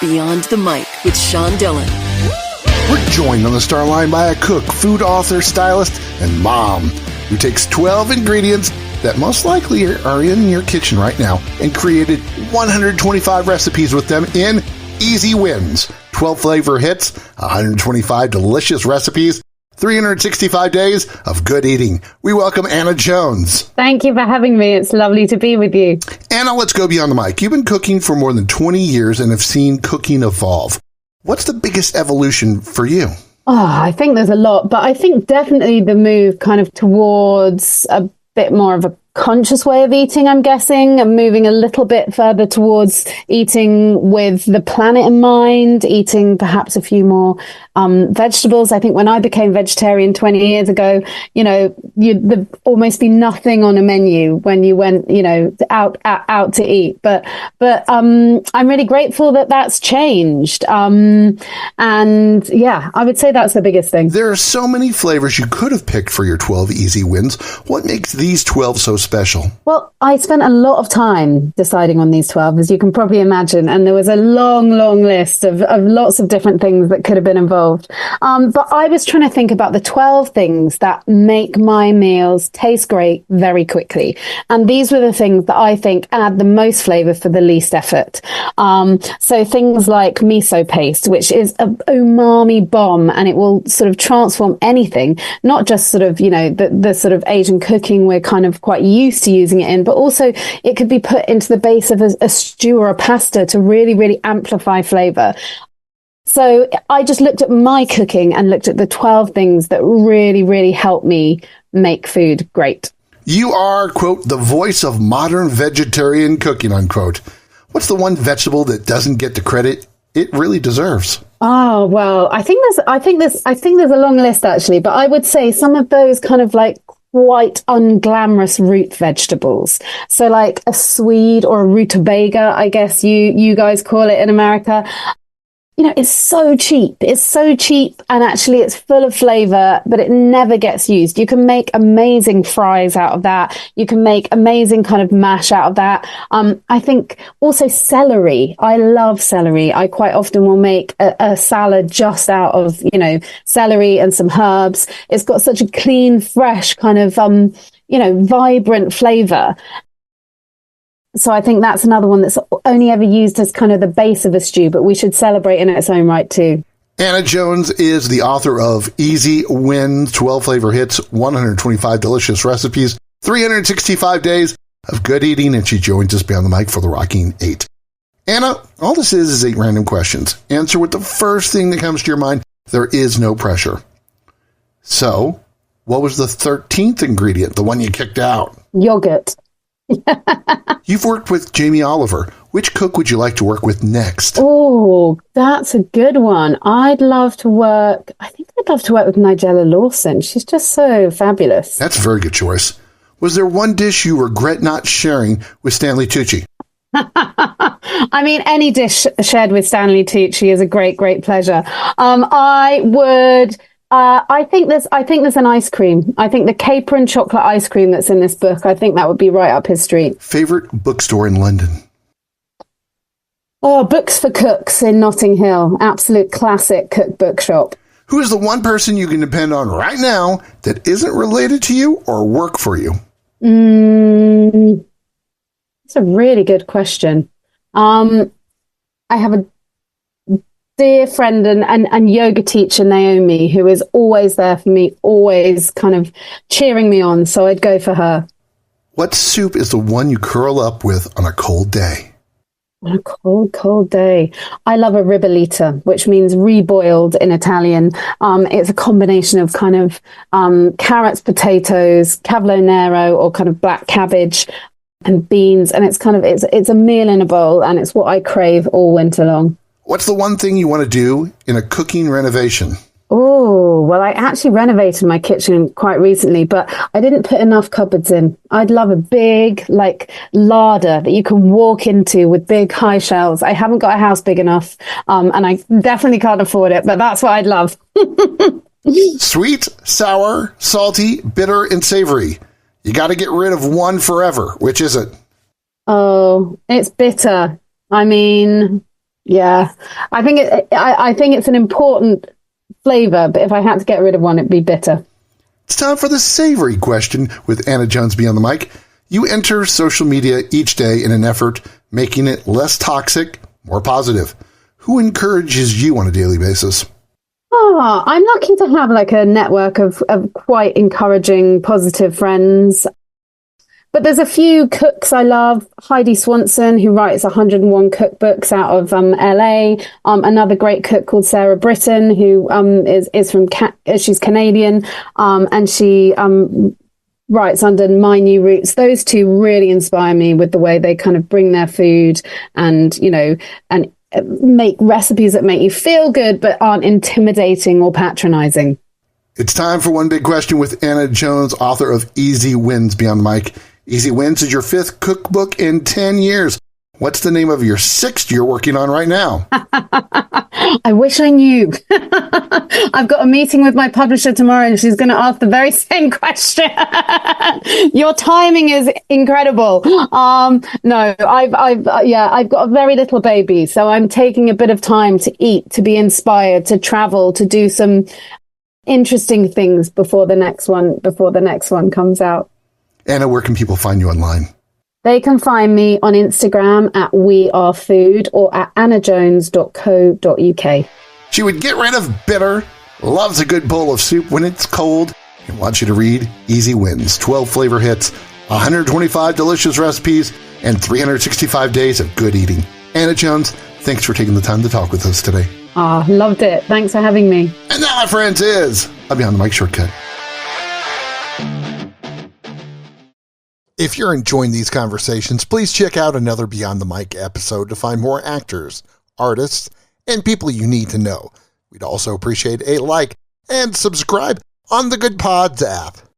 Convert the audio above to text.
Beyond the Mic with Sean Dillon. We're joined on the Starline by a cook, food author, stylist, and mom who takes 12 ingredients that most likely are in your kitchen right now and created 125 recipes with them in Easy Wins. 12 flavor hits, 125 delicious recipes, 365 days of good eating. We welcome Anna Jones. Thank you for having me. It's lovely to be with you. Anna, let's go beyond the mic. You've been cooking for more than 20 years and have seen cooking evolve. What's the biggest evolution for you? Oh, I think there's a lot, but I think definitely the move kind of towards a bit more of a conscious way of eating, I'm guessing, and moving a little bit further towards eating with the planet in mind, eating perhaps a few more vegetables. I think when I became vegetarian 20 years ago, there'd almost be nothing on a menu when you went, out to eat. But I'm really grateful that that's changed. And yeah, I would say that's the biggest thing. There are so many flavors you could have picked for your 12 easy wins. What makes these 12 so special? Well, I spent a lot of time deciding on these 12, as you can probably imagine. And there was a long list of lots of different things that could have been involved. But I was trying to think about the 12 things that make my meals taste great very quickly. And these were the things that I think add the most flavor for the least effort. So things like miso paste, which is an umami bomb, and it will sort of transform anything, not just sort of, the sort of Asian cooking we're kind of quite used to using it in, but also it could be put into the base of a stew or a pasta to really amplify flavor. So I just looked at my cooking and looked at the 12 things that really help me make food great. You are, quote, the voice of modern vegetarian cooking, unquote. What's the one vegetable that doesn't get the credit it really deserves? Oh, well, I think there's a long list actually, but I would say some of those kind of like quite unglamorous root vegetables. So like a swede or a rutabaga, I guess you guys call it in America. It's so cheap. It's so cheap, and actually it's full of flavor, but it never gets used. You can make amazing fries out of that. You can make amazing kind of mash out of that. I think also celery. I love celery. I quite often will make a salad just out of, celery and some herbs. It's got such a clean, fresh kind of, vibrant flavor. So I think that's another one that's only ever used as kind of the base of a stew, but we should celebrate in its own right too. Anna Jones is the author of Easy Wins, 12 flavor hits, 125 delicious recipes, 365 days of good eating, and she joins us beyond the mic for the Rockin 8. Anna, all this is 8 random questions. Answer with the first thing that comes to your mind. There is no pressure. So, what was the 13th ingredient, the one you kicked out? Yogurt. You've worked with Jamie Oliver. Which cook would you like to work with next? Oh, that's a good one. I think I'd love to work with Nigella Lawson. She's just so fabulous. That's a very good choice. Was there one dish you regret not sharing with Stanley Tucci? I mean, any dish shared with Stanley Tucci is a great pleasure. I think there's an ice cream. I think the capron chocolate ice cream that's in this book, I think that would be right up his street. Favorite bookstore in London? Oh, Books for Cooks in Notting Hill. Absolute classic cookbook shop. Who is the one person you can depend on right now that isn't related to you or work for you? That's a really good question. I have a dear friend and yoga teacher, Naomi, who is always there for me, always kind of cheering me on. So I'd go for her. What soup is the one you curl up with on a cold day? On a cold day. I love a ribollita, which means reboiled in Italian. It's a combination of kind of carrots, potatoes, cavolo nero, or kind of black cabbage and beans. And it's a meal in a bowl, and it's what I crave all winter long. What's the one thing you want to do in a cooking renovation? Oh, well, I actually renovated my kitchen quite recently, but I didn't put enough cupboards in. I'd love a big, larder that you can walk into with big high shelves. I haven't got a house big enough, and I definitely can't afford it, but that's what I'd love. Sweet, sour, salty, bitter, and savory. You got to get rid of one forever. Which is it? Oh, it's bitter. I mean, Yeah, I think it's an important flavor, but if I had to get rid of one, it'd be bitter. It's time for the savory question with Anna Jones Beyond the Mic. You enter social media each day in an effort making it less toxic, more positive. Who encourages you on a daily basis? Oh, I'm lucky to have like a network of quite encouraging, positive friends. But there's a few cooks I love. Heidi Swanson, who writes 101 cookbooks out of LA. Another great cook called Sarah Britton, who is from she's Canadian, and she writes under My New Roots. Those two really inspire me with the way they kind of bring their food and make recipes that make you feel good but aren't intimidating or patronizing. It's time for One Big Question with Anna Jones, author of Easy Wins Beyond the Mic. Easy Wins is your 5th cookbook in 10 years. What's the name of your 6th you're working on right now? I wish I knew. I've got a meeting with my publisher tomorrow and she's going to ask the very same question. Your timing is incredible. No, I've got a very little baby, so I'm taking a bit of time to eat, to be inspired, to travel, to do some interesting things before the next one comes out. Anna, where can people find you online? They can find me on Instagram at wearefood or at annajones.co.uk. She would get rid of bitter, loves a good bowl of soup when it's cold, and wants you to read Easy Wins, 12 flavor hits, 125 delicious recipes, and 365 days of good eating. Anna Jones, thanks for taking the time to talk with us today. Loved it. Thanks for having me. And that, my friends, is a Beyond the Mic shortcut. If you're enjoying these conversations, please check out another Beyond the Mic episode to find more actors, artists, and people you need to know. We'd also appreciate a like and subscribe on the Good Pods app.